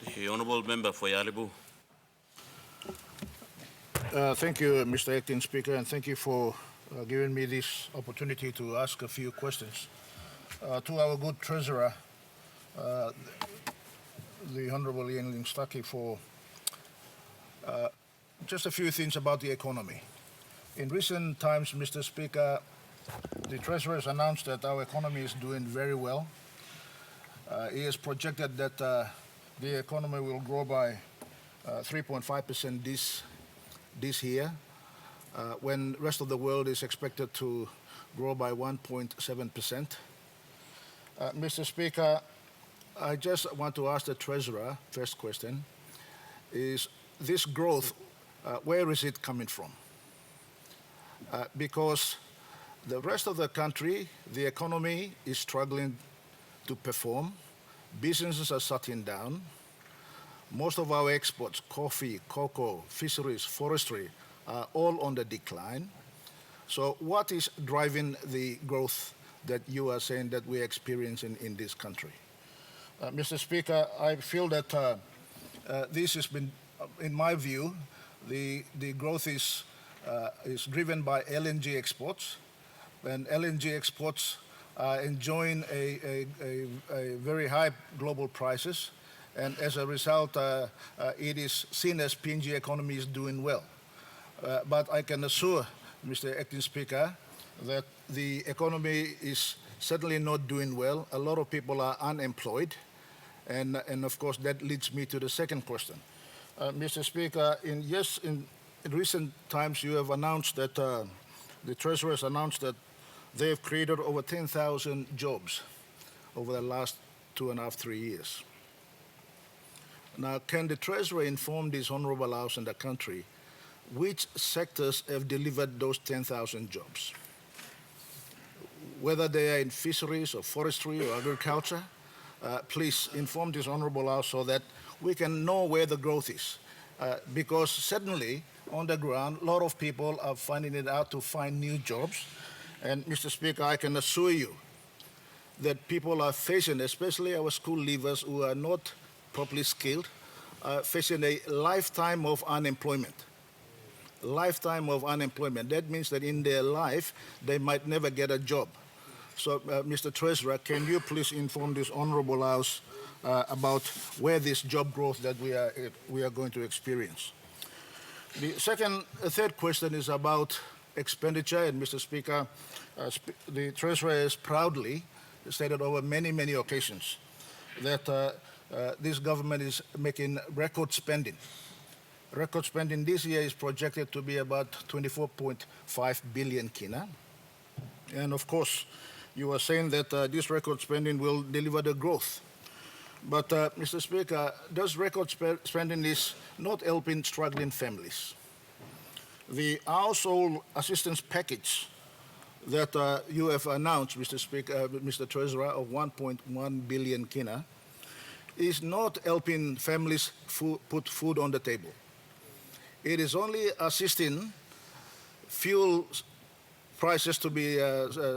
The Honourable Member for Ialibu. Thank you, Mr. Acting Speaker, and thank you for giving me this opportunity to ask a few questions. To our good Treasurer, the Honourable Ling-Stuckey, for just a few things about the economy. In recent times, Mr. Speaker, the Treasurer has announced that our economy is doing very well. He has projected that the economy will grow by 3.5% this year, when the rest of the world is expected to grow by 1.7%. Mr. Speaker, I just want to ask the Treasurer, first question, is this growth, where is it coming from? Because the rest of the country, the economy is struggling to perform. Businesses are shutting down. Most of our exports, coffee, cocoa, fisheries, forestry, are all on the decline. So what is driving the growth that you are saying that we are experiencing in this country? Mr. Speaker, I feel that this has been, in my view, the growth is driven by LNG exports, and LNG exports are enjoying a very high global prices, and as a result, it is seen as PNG economy is doing well. But I can assure Mr. Acting Speaker that the economy is certainly not doing well. A lot of people are unemployed, and of course that leads me to the second question. Mr. Speaker, in recent times you have announced that the Treasurer has announced that they have created over 10,000 jobs over the last 2.5, 3 years. Now, can the Treasurer inform this Honourable House and the country which sectors have delivered those 10,000 jobs? Whether they are in fisheries or forestry or agriculture, please inform this Honourable House so that we can know where the growth is. Because suddenly, on the ground, a lot of people are finding it out to find new jobs. And Mr. Speaker, I can assure you that people are facing, especially our school leavers who are not properly skilled, facing a lifetime of unemployment. Lifetime of unemployment. That means that in their life, they might never get a job. So, Mr. Treasurer, can you please inform this Honourable House about where this job growth that we are going to experience? The third question is about expenditure, and Mr. Speaker, the Treasurer has proudly stated over many, many occasions that this government is making record spending. Record spending this year is projected to be about 24.5 billion kina. And of course, you are saying that this record spending will deliver the growth. But Mr. Speaker, this record spending is not helping struggling families. The household assistance package that you have announced, Mr. Speaker, Mr. Treasurer, of 1.1 billion kina, is not helping families put food on the table. It is only assisting fuel prices to be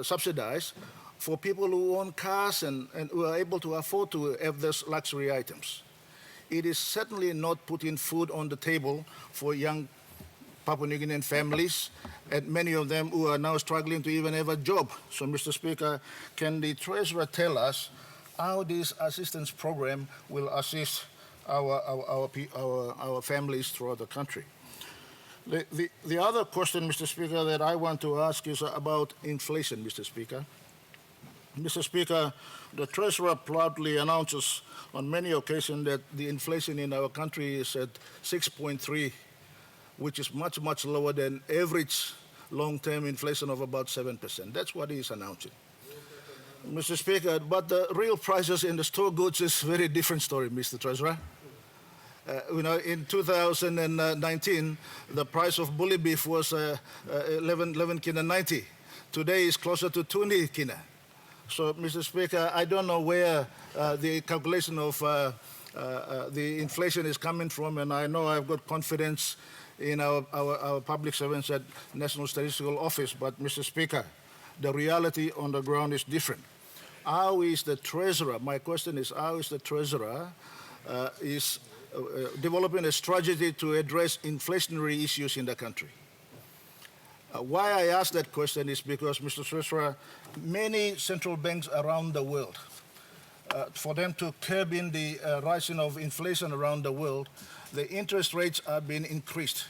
subsidized for people who own cars and who are able to afford to have those luxury items. It is certainly not putting food on the table for young Papua New Guinean families, and many of them who are now struggling to even have a job. So, Mr. Speaker, can the Treasurer tell us how this assistance program will assist our families throughout the country? The other question, Mr. Speaker, that I want to ask is about inflation, Mr. Speaker. Mr. Speaker, the Treasurer proudly announces on many occasions that the inflation in our country is at 6.3, which is much, much lower than average long-term inflation of about 7%. That's what he is announcing. Mr. Speaker, but the real prices in the store goods is a very different story, Mr. Treasurer. In 2019, the price of bully beef was 11 kina 90. Today is closer to 20 kina. So, Mr. Speaker, I don't know where the calculation of the inflation is coming from, and I know I've got confidence in our public servants at National Statistical Office, but Mr. Speaker, the reality on the ground is different. How is the Treasurer, my question is, how is the Treasurer is developing a strategy to address inflationary issues in the country. Why I ask that question is because, Mr. Treasurer, many central banks around the world, for them to curb in the rising of inflation around the world, the interest rates are being increased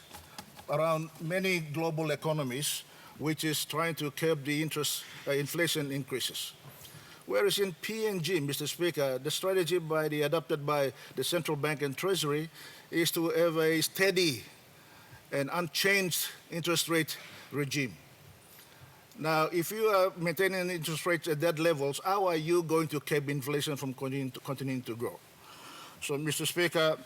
around many global economies, which is trying to curb the inflation increases. Whereas in PNG, Mr. Speaker, the strategy adopted by the central bank and treasury is to have a steady and unchanged interest rate regime. Now, if you are maintaining interest rates at that levels, how are you going to keep inflation from continuing to grow? So, Mr. Speaker,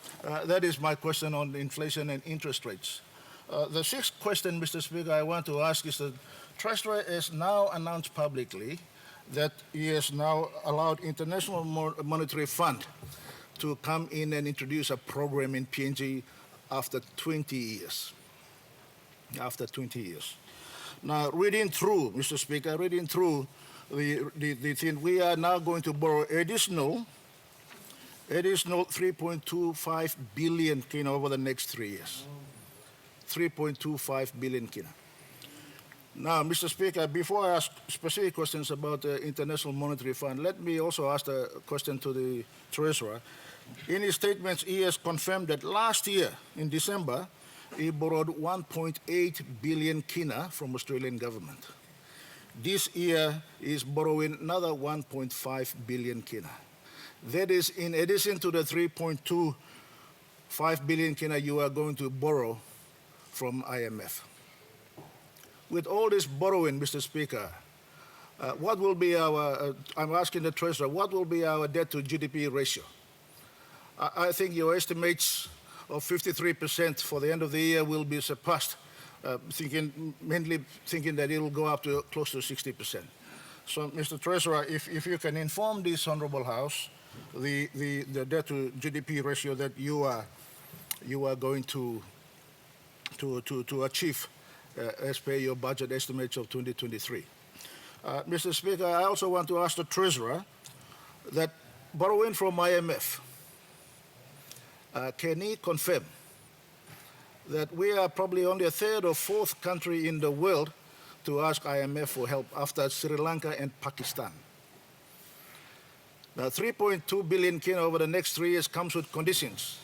that is my question on inflation and interest rates. The sixth question, Mr. Speaker, I want to ask is that Treasury has now announced publicly that he has now allowed International Monetary Fund to come in and introduce a program in PNG after 20 years. After 20 years. Now, reading through, Mr. Speaker, reading through the thing, we are now going to borrow additional 3.25 billion kina over the next 3 years. 3.25 billion kina. Now, Mr. Speaker, before I ask specific questions about the International Monetary Fund, let me also ask a question to the Treasurer. In his statements, he has confirmed that last year, in December, he borrowed 1.8 billion kina from Australian government. This year, he is borrowing another 1.5 billion kina. That is in addition to the 3.25 billion kina you are going to borrow from IMF. With all this borrowing, Mr. Speaker, what will be our, I'm asking the Treasurer, what will be our debt to GDP ratio? I think your estimates of 53% for the end of the year will be surpassed, mainly thinking that it will go up to close to 60%. So, Mr. Treasurer, if you can inform this Honourable House the debt to GDP ratio that you are going to achieve as per your budget estimates of 2023. Mr. Speaker, I also want to ask the Treasurer that borrowing from IMF, can he confirm that we are probably only a third or fourth country in the world to ask IMF for help after Sri Lanka and Pakistan? Now, 3.2 billion kina over the next 3 years comes with conditions.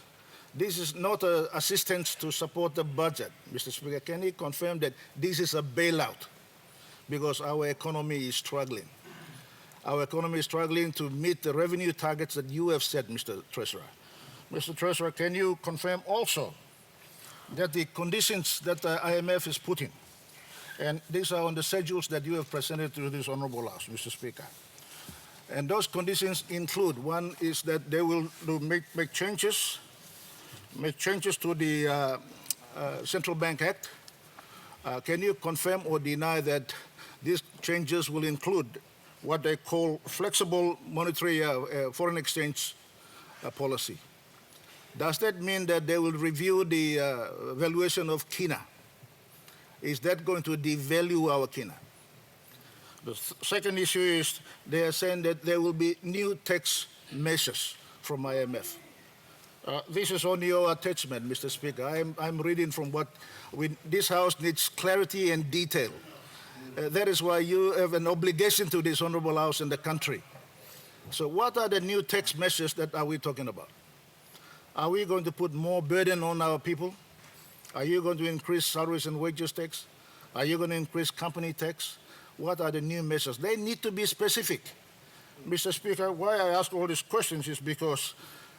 This is not assistance to support the budget. Mr. Speaker, can he confirm that this is a bailout because our economy is struggling? Our economy is struggling to meet the revenue targets that you have set, Mr. Treasurer. Mr. Treasurer, can you confirm also that the conditions that the IMF is putting, and these are on the schedules that you have presented to this Honourable House, Mr. Speaker, and those conditions include, one is that they will make changes to the Central Bank Act. Can you confirm or deny that these changes will include what they call flexible monetary foreign exchange policy? Does that mean that they will review the valuation of kina? Is that going to devalue our kina? The second issue is they are saying that there will be new tax measures from IMF. This is on your attachment, Mr. Speaker. I'm reading from what this House needs clarity and detail. That is why you have an obligation to this Honourable House and the country. So what are the new tax measures that are we talking about? Are we going to put more burden on our people? Are you going to increase salaries and wages tax? Are you going to increase company tax? What are the new measures? They need to be specific. Mr. Speaker, why I ask all these questions is because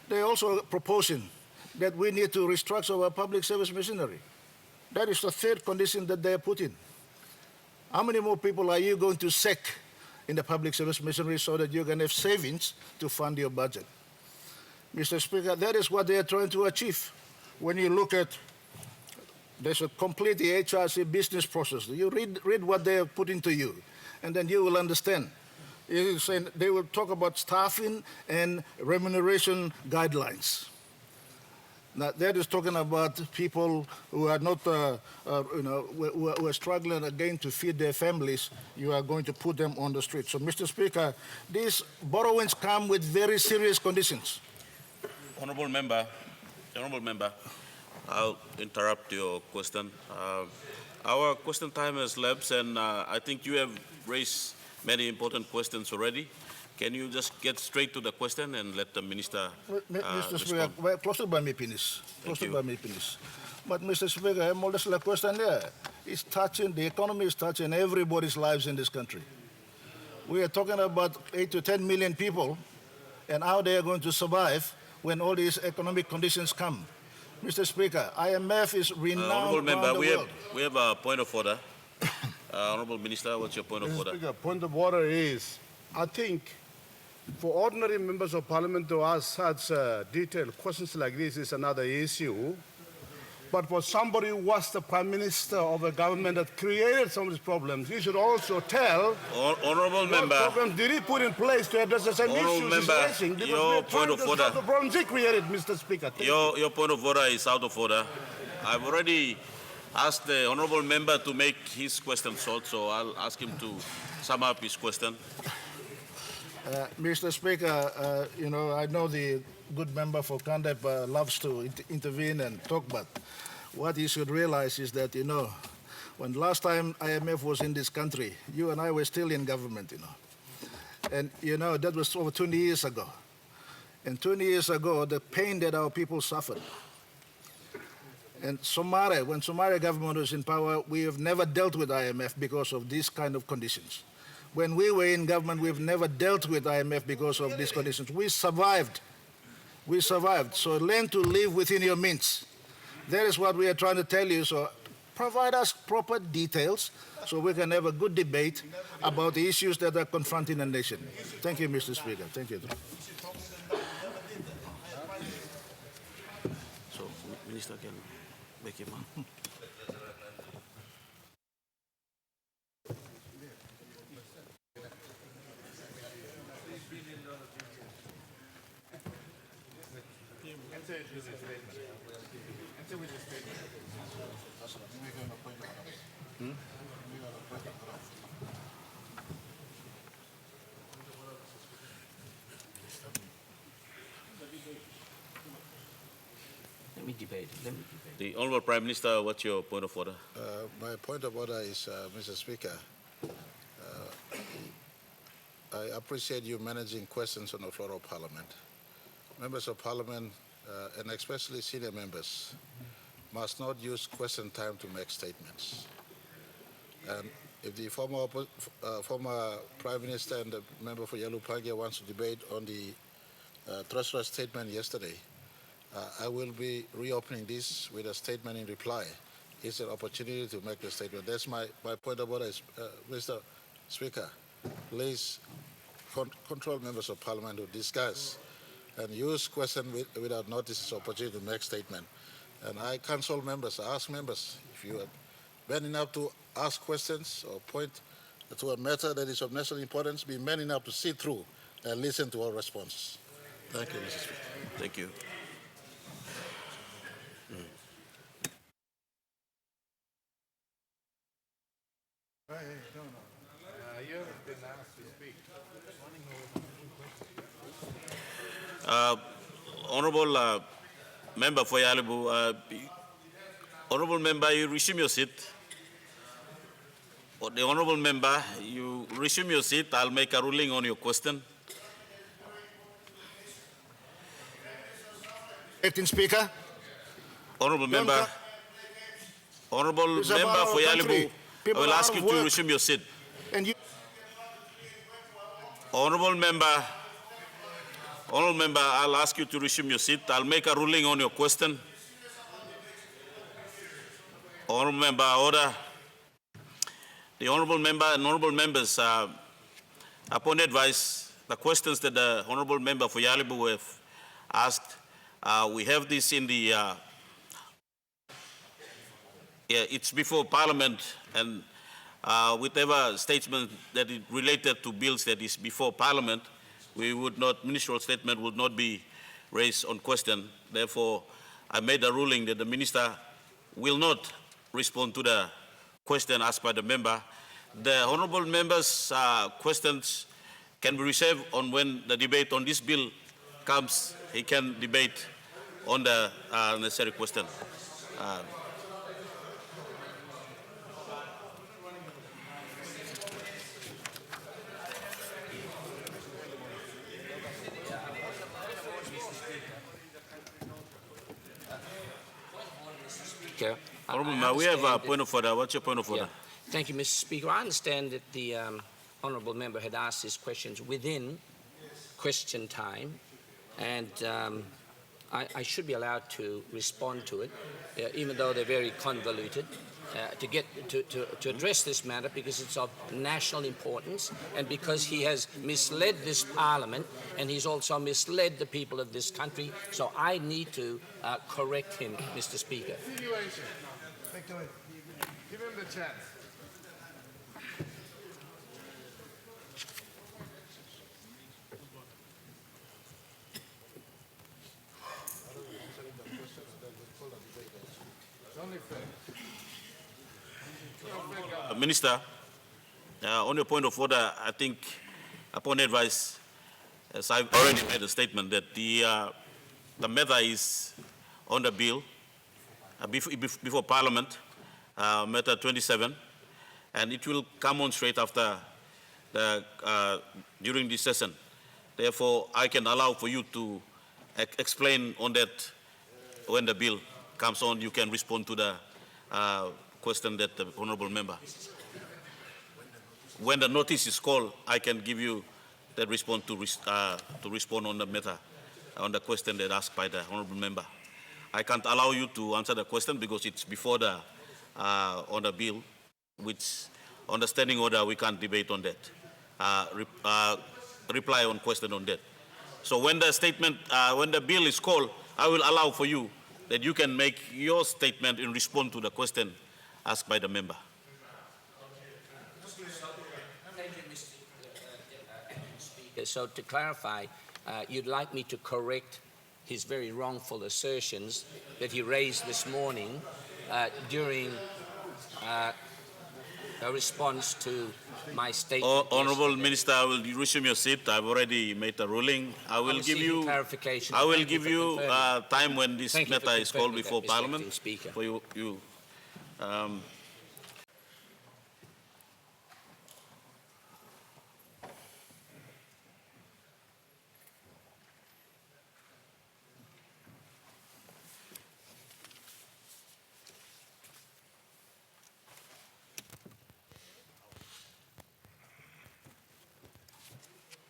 they're also proposing that we need to restructure our public service machinery. That is the third condition that they are putting. How many more people are you going to sack in the public service machinery so that you can have savings to fund your budget? Mr. Speaker, that is what they are trying to achieve. When you look at, there's a complete HRC business process. You read what they are putting to you, and then you will understand. They will talk about staffing and remuneration guidelines. Now, that is talking about people who are not, who are struggling again to feed their families. You are going to put them on the street. So, Mr. Speaker, these borrowings come with very serious conditions. Honorable member, I'll interrupt your question. Our question time has lapsed, and I think you have raised many important questions already. Can you just get straight to the question and let the minister Mr. Speaker, respond? well, close to by me finish. Close to you. by me finish. But Mr. Speaker, I'm always the question there. It's touching, the economy is touching everybody's lives in this country. We are talking about 8 to 10 million people and how they are going to survive when all these economic conditions come. Mr. Speaker, IMF is renowned Honorable member, around the world. we have a point of order. Honorable Minister, what's your point of Mr. order? Speaker, point of order is, I think for ordinary members of parliament to ask such detailed questions like this is another issue. But for somebody who was the prime minister of a government that created some of these problems, you should also tell Honorable what member, programs did he put in place to address the same Honorable issues he's member, raising. Because your we are point trying of to order. solve the problems he created, Mr. Speaker. Thank you. your point of order is out of order. I've already asked the honorable member to make his question short, so I'll ask him to sum up his question. Mr. Speaker, I know the good member for Kandep loves to intervene and talk, but what he should realize is that, when last time IMF was in this country, you and I were still in government, And, that was over 20 years ago. And 20 years ago, the pain that our people suffered. And Somalia, when Somalia government was in power, we have never dealt with IMF because of these kind of conditions. When we were in government, we've never dealt with IMF because of these conditions. We survived. We survived. So learn to live within your means. That is what we are trying to tell you. So provide us proper details so we can have a good debate about the issues that are confronting the nation. Thank you, Mr. Speaker. Thank you. So, Minister can make him up. Let me debate. The Honorable Prime Minister, what's your point of order? My point of order is, Mr. Speaker, I appreciate you managing questions on the floor of Parliament. Members of Parliament, and especially senior members, must not use question time to make statements. And if the former Prime Minister and the member for Ialibu-Pangia wants to debate on the Treasurer statement yesterday, I will be reopening this with a statement in reply. It's an opportunity to make the statement. That's my point of order is, Mr. Speaker, please control members of Parliament to discuss and use question without notice opportunity to make statement. And I counsel members, I ask members, if you are man enough to ask questions or point to a matter that is of national importance, be man enough to sit through and listen to our responses. Thank you, Mr. Speaker. Thank you. Honorable member for Ialibu, honorable member, you resume your seat. The honorable member, you resume your seat. I'll make a ruling on your question. Acting Speaker. Honorable member, honorable It's member about for our country. Ialibu, I People will are ask out you of to work. resume your seat. And you, Honorable member, I'll ask you to resume your seat. I'll make a ruling on your question. Honorable member, order. The honorable member and honorable members, upon advice, the questions that the honorable member for Ialibu have asked, we have this in the, it's before Parliament, and whatever statement that is related to bills that is before Parliament, we would not, ministerial statement would not be raised on question. Therefore, I made a ruling that the minister will not respond to the question asked by the member. The honorable members' questions can be reserved on when the debate on this bill comes, he can debate on the necessary question. Speaker, Honourable I Member, we have a understand point of order. What's your point of that- order? yeah. Thank you, Mr. Speaker. I understand that the honourable member had asked his questions within question time, and I should be allowed to respond to it, even though they're very convoluted, to address this matter because it's of national importance and because he has misled this Parliament and he's also misled the people of this country. So I need to correct him, Mr. Speaker. Continuation. Give him the chance. Minister, on your point of order, I think upon advice, as I've already made a statement, that the matter is on the bill before Parliament, matter 27, and it will come on straight after during this session. Therefore, I can allow for you to explain on that when the bill comes on. You can respond to the question that the honourable member. When the notice is called, I can give you that response to respond on the matter, on the question that asked by the honourable member. I can't allow you to answer the question because it's before the on the bill, which on the standing order we can't debate on that. Reply on question on that. So when the statement, when the bill is called, I will allow for you that you can make your statement in response to the question asked by the member. Thank you, Mr. Speaker. So to clarify, you'd like me to correct his very wrongful assertions that he raised this morning during a response to my statement. Honourable Minister, I will resume your seat. I've already made a ruling. I will give you clarification. I will Thank give for you confirming. time when this Thank you for matter is called confirming before that, Mr. Acting Parliament Speaker. for you